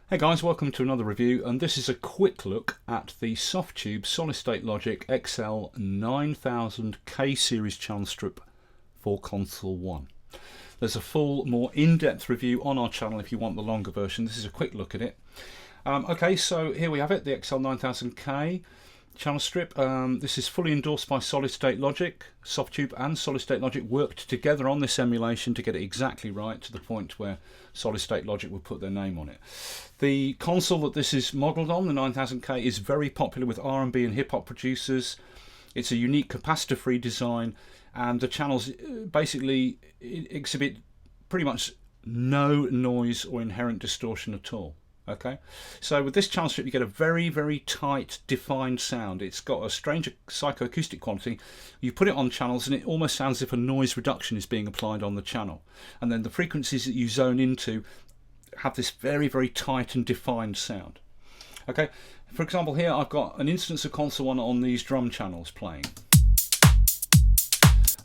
Hey guys, welcome to another review, and this is a quick look at the Softube Solid-State Logic XL9000K series channel strip for Console 1. There's a full, more in-depth review on our channel if you want the longer version. This is a quick look at it. Okay, so here we have it, the XL9000K channel strip. This is fully endorsed by Solid-State Logic. Softube and Solid-State Logic worked together on this emulation to get it exactly right, to the point where Solid-State Logic would put their name on it. The console that this is modelled on, the 9000K, is very popular with R&B and hip-hop producers. It's a unique capacitor-free design, and the channels basically exhibit pretty much no noise or inherent distortion at all. Okay, so with this channel strip you get a very, very tight, defined sound. It's got a strange psychoacoustic quality. You put it on channels and it almost sounds as if a noise reduction is being applied on the channel. And then the frequencies that you zone into have this very, very tight and defined sound. Okay, for example, here I've got an instance of Console 1 on these drum channels playing.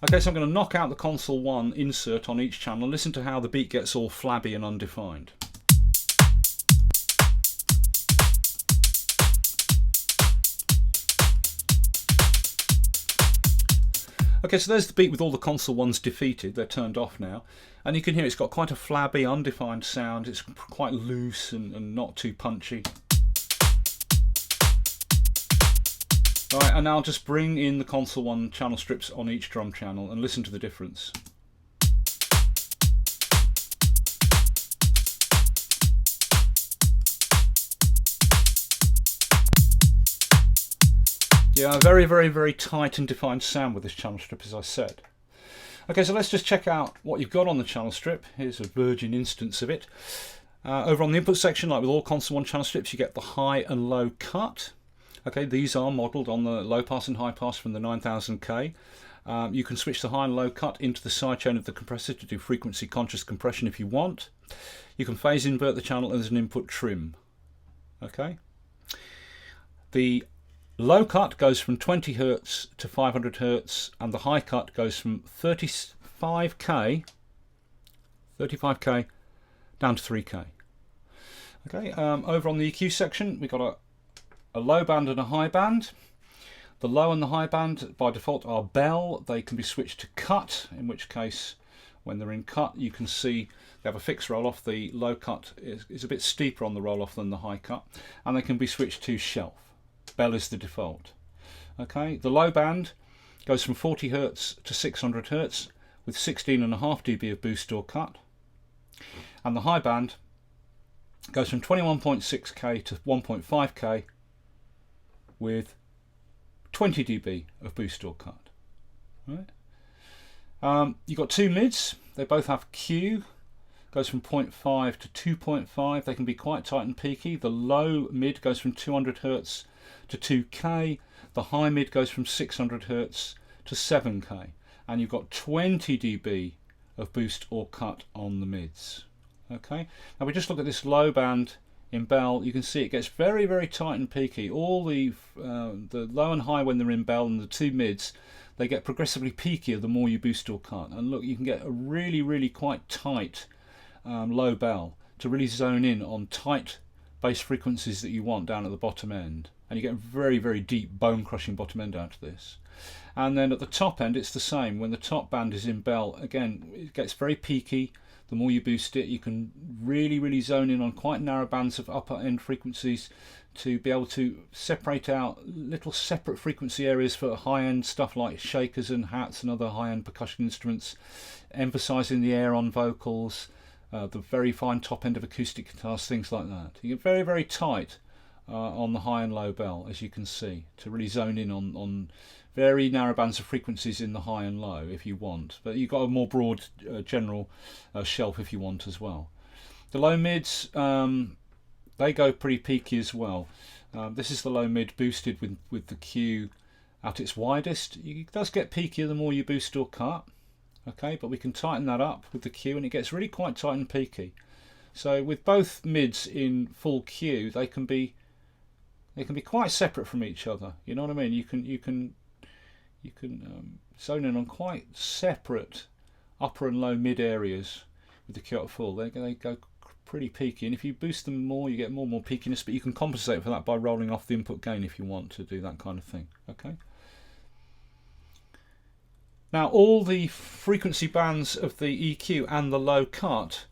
Okay, so I'm going to knock out the Console 1 insert on each channel and listen to how the beat gets all flabby and undefined. Okay, so there's the beat with all the Console 1s defeated. They're turned off now. And you can hear it's got quite a flabby, undefined sound. It's quite loose and not too punchy. Alright, and now I'll just bring in the Console 1 channel strips on each drum channel and listen to the difference. Yeah, very, very, very tight and defined sound with this channel strip, as I said. Okay, so let's just check out what you've got on the channel strip. Here's a virgin instance of it. Over on the input section, like with all Console 1 channel strips, you get the high and low cut. Okay, these are modelled on the low pass and high pass from the 9000K. You can switch the high and low cut into the sidechain of the compressor to do frequency conscious compression if you want. You can phase invert the channel as an input trim. Okay. The low cut goes from 20 Hz to 500 Hz, and the high cut goes from 35K down to 3K. Okay, over on the EQ section, we've got a low band and a high band. The low and the high band by default are bell. They can be switched to cut, in which case when they're in cut you can see they have a fixed roll off. The low cut is a bit steeper on the roll off than the high cut, and they can be switched to shelf. Bell is the default. Okay, the low band goes from 40 Hz to 600 Hz with 16.5 dB of boost or cut, and the high band goes from 21.6K to 1.5K with 20 dB of boost or cut. Right. You've got two mids. They both have Q. Goes from 0.5 to 2.5. They can be quite tight and peaky. The low mid goes from 200 Hz to 2K. The high mid goes from 600 Hz to 7K. And you've got 20 dB of boost or cut on the mids. Okay. Now we just look at this low band in bell. You can see it gets very, very tight and peaky. All the low and high when they're in bell, and the two mids, they get progressively peakier the more you boost or cut. And look, you can get a really, really quite tight low bell to really zone in on tight bass frequencies that you want down at the bottom end, and you get a very, very deep bone crushing bottom end out of this. And then at the top end it's the same. When the top band is in bell, again it gets very peaky. The more you boost it, you can really, really zone in on quite narrow bands of upper end frequencies to be able to separate out little separate frequency areas for high end stuff like shakers and hats and other high end percussion instruments, emphasizing the air on vocals, the very fine top end of acoustic guitars, things like that. You get very, very tight on the high and low bell, as you can see, to really zone in on very narrow bands of frequencies in the high and low if you want. But you've got a more broad general shelf if you want as well. The low mids, they go pretty peaky as well. This is the low mid boosted with the Q at its widest. It does get peakier the more you boost or cut. Okay, but we can tighten that up with the Q and it gets really quite tight and peaky. So with both mids in full Q, they can be quite separate from each other. You know what I mean? You can zone in on quite separate upper and low mid areas with the Q at full. They go pretty peaky, and if you boost them more you get more and more peakiness, but you can compensate for that by rolling off the input gain if you want to do that kind of thing. Okay. Now all the frequency bands of the EQ and the low cut,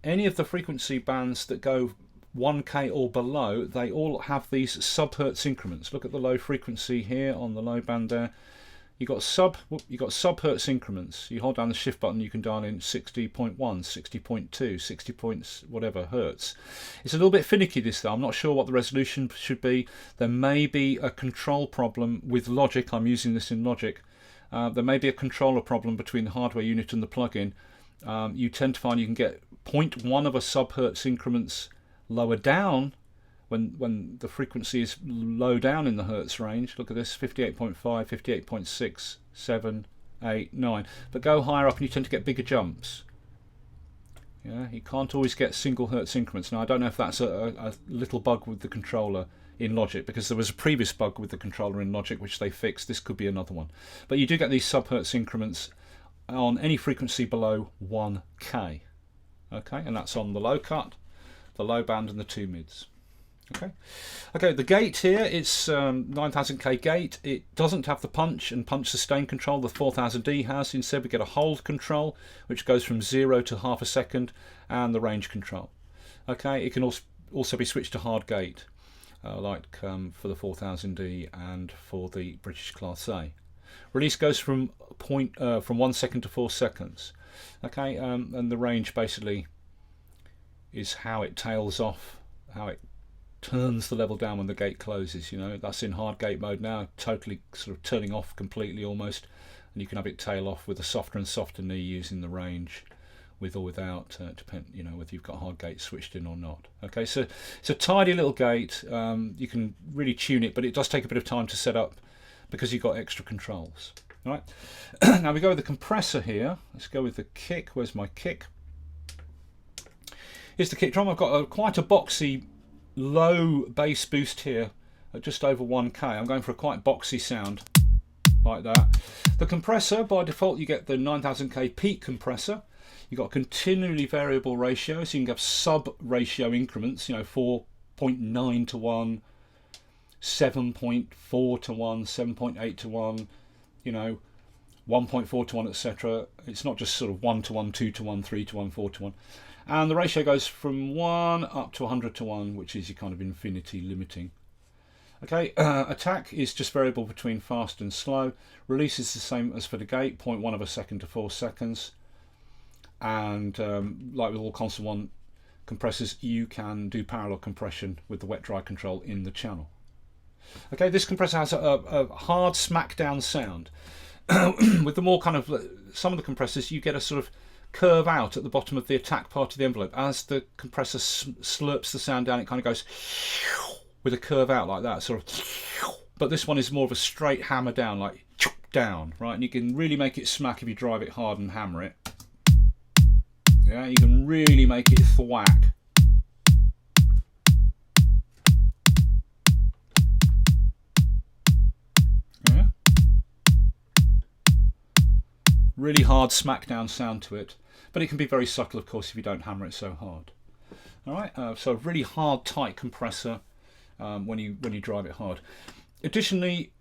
any of the frequency bands that go 1K or below, they all have these sub-hertz increments. Look at the low frequency here on the low band there. You got sub-hertz increments. You hold down the shift button, you can dial in 60.1, 60.2, 60 points, whatever hertz. It's a little bit finicky this though. I'm not sure what the resolution should be. There may be a control problem with Logic. I'm using this in Logic. There may be a controller problem between the hardware unit and the plugin. You tend to find you can get 0.1 of a sub-hertz increments lower down when the frequency is low down in the hertz range. Look at this, 58.5, 58.6, 7, 8, 9. But go higher up and you tend to get bigger jumps. Yeah, you can't always get single hertz increments. Now I don't know if that's a little bug with the controller in Logic, because there was a previous bug with the controller in Logic which they fixed. This could be another one. But you do get these sub-hertz increments on any frequency below 1K. Okay, and that's on the low cut, the low band and the two mids. Okay, the gate here, it's 9000K gate. It doesn't have the punch and punch sustain control the 4000D has. Instead we get a hold control which goes from 0 to half a second, and the range control. Okay, it can also be switched to hard gate like for the 4000D and for the British Class A. Release goes from 1 second to 4 seconds. Okay, and the range basically is how it tails off, how it turns the level down when the gate closes. You know, that's in hard gate mode now, totally sort of turning off completely almost, and you can have it tail off with a softer and softer knee using the range, with or without, you know, whether you've got hard gate switched in or not. Okay, so it's a tidy little gate. You can really tune it, but it does take a bit of time to set up because you've got extra controls. All right, now we go with the compressor here. Let's go with the kick. Where's my kick? Here's the kick drum. I've got quite a boxy low bass boost here at just over 1K. I'm going for a quite boxy sound like that. The compressor, by default you get the 9000K peak compressor. You've got continually variable ratio, so you can have sub ratio increments, you know, 4.9 to 1, 7.4 to 1, 7.8 to 1, you know, 1.4 to 1, etc. It's not just sort of 1 to 1, 2 to 1, 3 to 1, 4 to 1. And the ratio goes from 1 up to 100 to 1, which is your kind of infinity limiting. Okay, attack is just variable between fast and slow. Release is the same as for the gate, 0.1 of a second to 4 seconds. And like with all console 1 compressors, you can do parallel compression with the wet-dry control in the channel. Okay, this compressor has a hard smack-down sound. With the more kind of, some of the compressors, you get a sort of curve out at the bottom of the attack part of the envelope. As the compressor slurps the sound down, it kind of goes with a curve out like that, sort of. But this one is more of a straight hammer down, like down, right? And you can really make it smack if you drive it hard and hammer it. Yeah, you can really make it thwack. Yeah. Really hard smackdown sound to it, but it can be very subtle, of course, if you don't hammer it so hard. All right, so a really hard, tight compressor when you drive it hard. Additionally,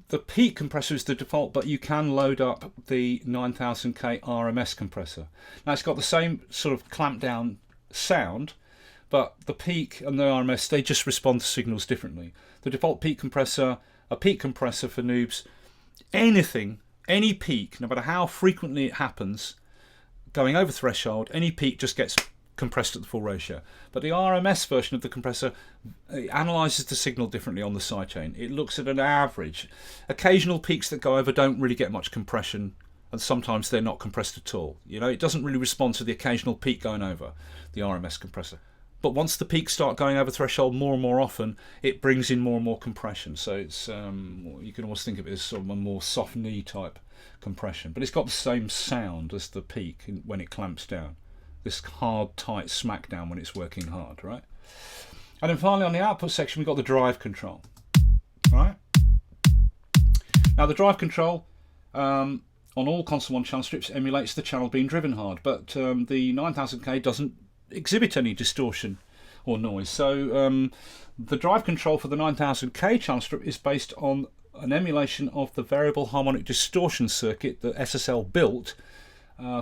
the peak compressor is the default, but you can load up the 9000K RMS compressor. Now it's got the same sort of clamp down sound, but the peak and the RMS, they just respond to signals differently. The default peak compressor, a peak compressor for noobs, any peak, no matter how frequently it happens, going over threshold, any peak just gets compressed at the full ratio. But the RMS version of the compressor analyzes the signal differently on the sidechain. It looks at an average. Occasional peaks that go over don't really get much compression, and sometimes they're not compressed at all. You know, it doesn't really respond to the occasional peak going over, the RMS compressor. But once the peaks start going over threshold more and more often, it brings in more and more compression. So it's you can almost think of it as sort of a more soft knee type compression. But it's got the same sound as the peak when it clamps down. This hard, tight smackdown when it's working hard, right? And then finally on the output section, we've got the drive control. All right. Now the drive control on all console 1 channel strips emulates the channel being driven hard, but the 9000K doesn't exhibit any distortion or noise. So the drive control for the 9000K channel strip is based on an emulation of the variable harmonic distortion circuit that SSL built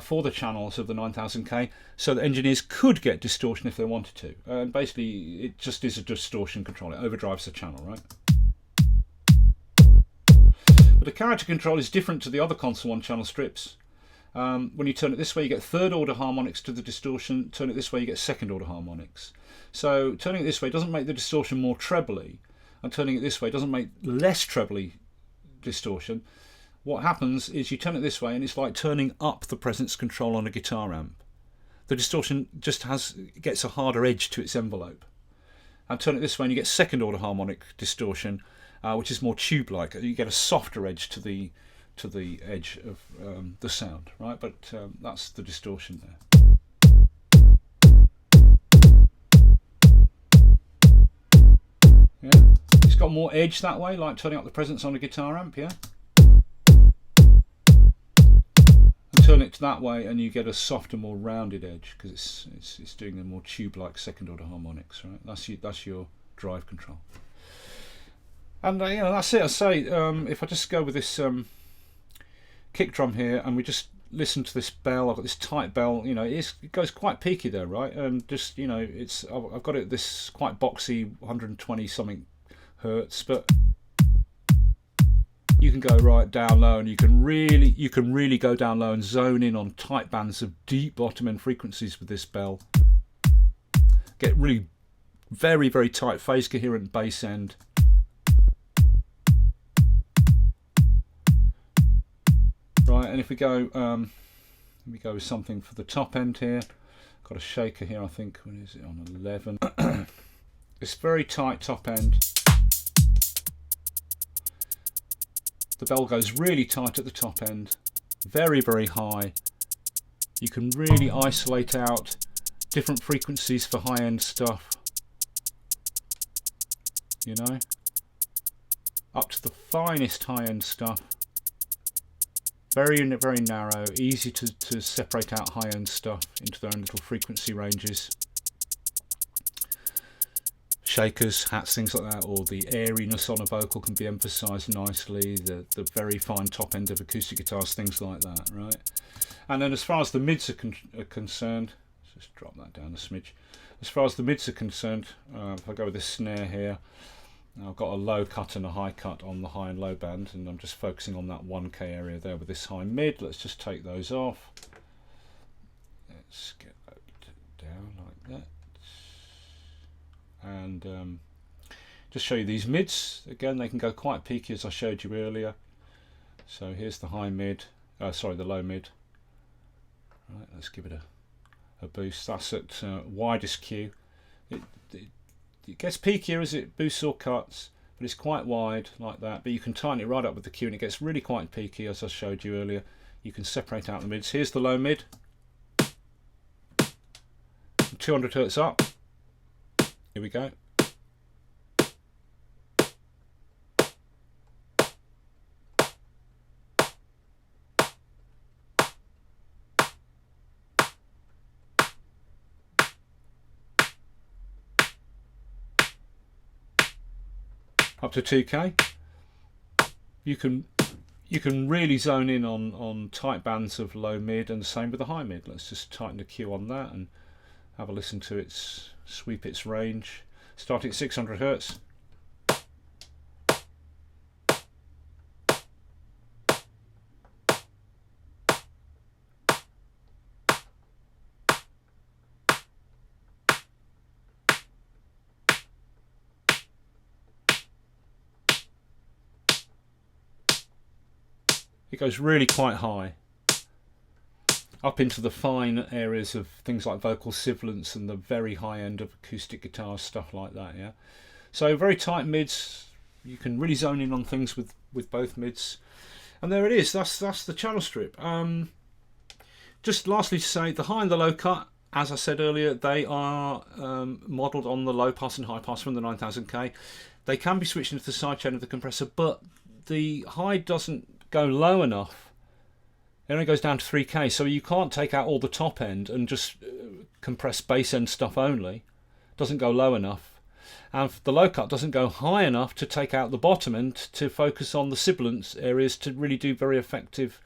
for the channels of the 9000K, so that engineers could get distortion if they wanted to. And basically, it just is a distortion control. It overdrives the channel, right? But the character control is different to the other console 1 channel strips. When you turn it this way, you get third order harmonics to the distortion. Turn it this way, you get second order harmonics. So turning it this way doesn't make the distortion more trebly, and turning it this way doesn't make less trebly distortion. What happens is you turn it this way and it's like turning up the presence control on a guitar amp. The distortion just gets a harder edge to its envelope. And turn it this way and you get second order harmonic distortion, which is more tube-like. You get a softer edge to the edge of the sound, right? But that's the distortion there. Yeah, it's got more edge that way, like turning up the presence on a guitar amp, yeah. And turn it that way, and you get a softer, more rounded edge because it's doing a more tube-like second-order harmonics, right? That's your drive control. And you know, that's it. I say, if I just go with this kick drum here, and we just listen to this bell. I've got this tight bell. You know, it goes quite peaky there, right? And just, you know, I've got it this quite boxy 120 something hertz, but you can go right down low, and you can really go down low and zone in on tight bands of deep bottom end frequencies with this bell. Get really very, very tight phase coherent bass end. Right, and if we go, with something for the top end here. Got a shaker here, I think. When is it on 11? It's very tight top end. The bell goes really tight at the top end, very, very high. You can really isolate out different frequencies for high end stuff. You know, up to the finest high end stuff. Very, very narrow, easy to separate out high-end stuff into their own little frequency ranges. Shakers, hats, things like that, or the airiness on a vocal can be emphasised nicely, the very fine top end of acoustic guitars, things like that, right? And then as far as the mids are concerned, let's just drop that down a smidge. As far as the mids are concerned, if I go with this snare here, I've got a low cut and a high cut on the high and low band, and I'm just focusing on that 1K area there with this high mid. Let's just take those off. Let's get that down like that. And just show you these mids. Again, they can go quite peaky as I showed you earlier. So here's the high mid, the low mid. Right, let's give it a boost. That's at widest Q. It gets peakier as it boosts or cuts, but it's quite wide like that. But you can tighten it right up with the Q, and it gets really quite peaky, as I showed you earlier. You can separate out the mids. Here's the low mid. 200 hertz up. Here we go. Up to 2K. You can really zone in on tight bands of low mid, and the same with the high mid. Let's just tighten the Q on that and have a listen to its sweep its range. Starting at 600 hertz. It goes really quite high, up into the fine areas of things like vocal sibilance and the very high end of acoustic guitars, stuff like that. Yeah, so very tight mids. You can really zone in on things with both mids, and there it is. That's the channel strip. Just lastly to say, the high and the low cut, as I said earlier, they are modelled on the low pass and high pass from the 9000K. They can be switched into the sidechain of the compressor, but the high doesn't go low enough It only goes down to 3K, so you can't take out all the top end and just compress bass end stuff only. Doesn't go low enough. And the low cut doesn't go high enough to take out the bottom end to focus on the sibilant areas to really do very effective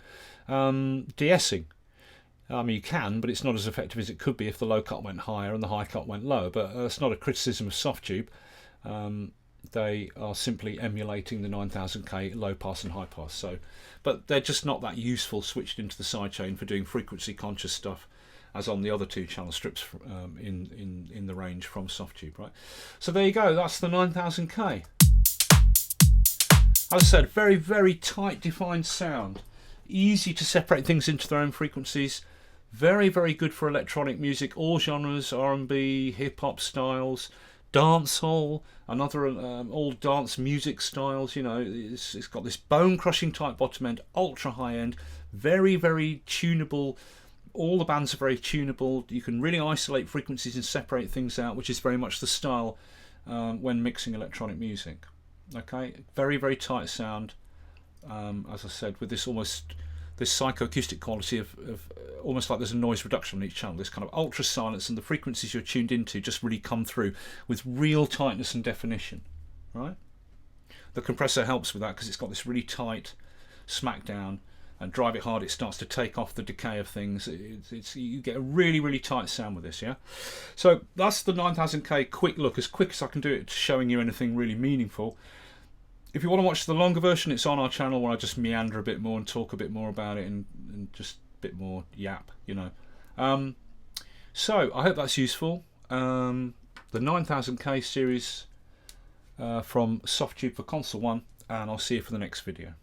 de-essing. I mean, you can, but it's not as effective as it could be if the low cut went higher and the high cut went low. But it's not a criticism of Softube. They are simply emulating the 9000K low pass and high pass. So, but they're just not that useful switched into the sidechain for doing frequency conscious stuff, as on the other two channel strips in the range from Softube, right? So there you go. That's the 9000K. As I said, very, very tight defined sound. Easy to separate things into their own frequencies. Very, very good for electronic music, all genres, R&B, hip-hop styles, dancehall, another all dance music styles. You know, it's got this bone-crushing tight bottom end, ultra high end, very, very tunable. All the bands are very tunable. You can really isolate frequencies and separate things out, which is very much the style when mixing electronic music. Okay, very, very tight sound. As I said, with this psychoacoustic quality of almost like there's a noise reduction on each channel. This kind of ultra silence, and the frequencies you're tuned into just really come through with real tightness and definition, right? The compressor helps with that because it's got this really tight smack down, and drive it hard, it starts to take off the decay of things. You get a really, really tight sound with this, yeah? So that's the 9000K quick look, as quick as I can do it, showing you anything really meaningful. If you want to watch the longer version, it's on our channel where I just meander a bit more and talk a bit more about it and just a bit more yap, you know. So I hope that's useful. The 9000K series from Softube for Console 1, and I'll see you for the next video.